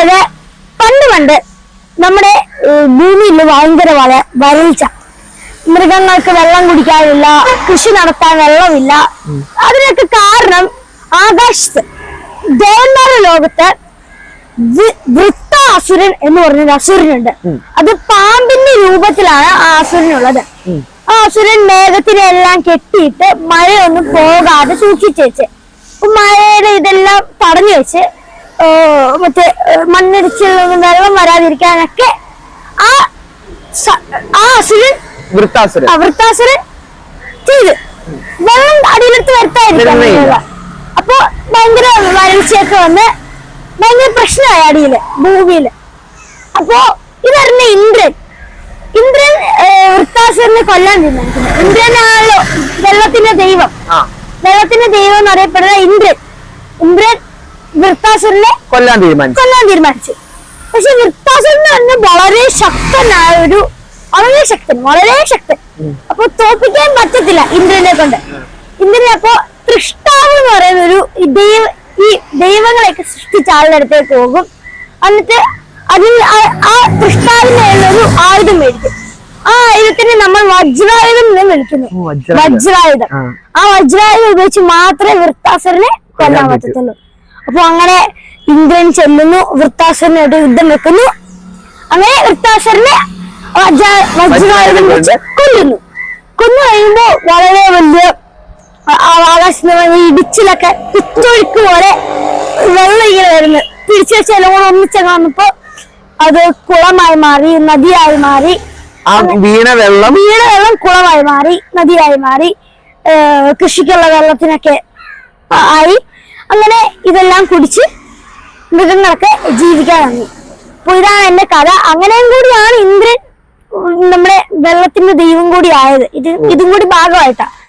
അതായത് പണ്ട് നമ്മുടെ ഭൂമിയിൽ ഭയങ്കര വരൾച്ച, മൃഗങ്ങൾക്ക് വെള്ളം കുടിക്കാനില്ല, കൃഷി നടത്താൻ വെള്ളമില്ല. അതിനൊക്കെ കാരണം ആകാശത്ത് ദേവന്മാരുടെ ലോകത്ത് വൃത്താസുരൻ എന്ന് പറഞ്ഞൊരു അസുരനുണ്ട്. അത് പാമ്പിന്റെ രൂപത്തിലാണ് ആ അസുരനുള്ളത്. ആ അസുരൻ മേഘത്തിനെ എല്ലാം കെട്ടിയിട്ട് മഴയൊന്നും പോകാതെ സൂക്ഷിച്ചു വെച്ച്, മഴയുടെ ഇതെല്ലാം തടഞ്ഞു വെച്ച് മറ്റേ മണ്ണിടിച്ചിൽ നിന്നും വെള്ളം വരാതിരിക്കാനൊക്കെ ആ അസുരൻ വൃത്താസുരൻ ചെയ്ത് വെള്ളം അടിയിലെടുത്ത് വരുത്താതിരിക്കാൻ. അപ്പൊ ഭയങ്കര വരൾച്ചയൊക്കെ വന്ന് ഭയങ്കര പ്രശ്നമായി അടിയില് ഭൂമിയില്. അപ്പൊ ഇതറിഞ്ഞ ഇന്ദ്രൻ വൃത്താസുരനെ കൊല്ലാൻ തീരുമാനിക്കുന്നു. ഇന്ദ്രനാണല്ലോ വെള്ളത്തിന്റെ ദൈവം എന്ന് അറിയപ്പെടുന്ന ഇന്ദ്രൻ വൃത്താസുരനെ കൊല്ലാൻ തീരുമാനിച്ചു. പക്ഷെ വൃത്താസുരൻ തന്നെ വളരെ ശക്തൻ. അപ്പൊ തോപ്പിക്കാൻ പറ്റത്തില്ല ഇന്ദ്രനെ കൊണ്ട്. ഇന്ദ്രനെ അപ്പൊ തൃഷ്ടാവ് എന്ന് പറയുന്ന ഈ ദൈവങ്ങളെയൊക്കെ സൃഷ്ടിച്ച ആളുടെ അടുത്തേക്ക് പോകും. എന്നിട്ട് ആ തൃഷ്ടാവിന്റെ ഒരു ആയുധം മേടിക്കും. ആ ആയുധത്തിനെ നമ്മൾ വജ്രായുധം എന്ന് വിളിക്കുന്നു. വജ്രായുധം. ആ വജ്രായുധം ഉപയോഗിച്ച് മാത്രമേ വൃത്താസുരനെ കൊല്ലാൻ പറ്റത്തുള്ളൂ. അപ്പൊ അങ്ങനെ ഇന്ദ്രൻ ചെല്ലുന്നു, വൃത്താസുരനായിട്ട് യുദ്ധം വെക്കുന്നു. അങ്ങനെ വൃത്താസുരനെ വജ്രായുധം വെച്ച് കൊന്നു കഴിയുമ്പോ വളരെ വലിയ ആകാശത്ത് ഇടിച്ചിലൊക്കെ കുത്തൊഴുക്ക് പോലെ വെള്ളം ഇങ്ങനെ വരുന്നു. തിരിച്ചു വെച്ച് എല്ലാം കൂടെ ഒന്നിച്ചങ്ങ് വന്നപ്പോ അത് കുളമായി മാറി, നദിയായി മാറി. വീണ വെള്ളം കുളമായി മാറി, നദിയായി മാറി, കൃഷിക്കുള്ള വെള്ളത്തിനൊക്കെ ആയി. അങ്ങനെ ഇതെല്ലാം കുടിച്ച് മൃഗങ്ങളൊക്കെ ജീവിക്കാൻ തുടങ്ങി. അപ്പൊ ഇതാണ് എന്റെ കഥ. അങ്ങനെയും കൂടിയാണ് ഇന്ദ്രൻ നമ്മുടെ വെള്ളത്തിന്റെ ദൈവം കൂടി ആയത്. ഇതും കൂടി ഭാഗമായിട്ടാ.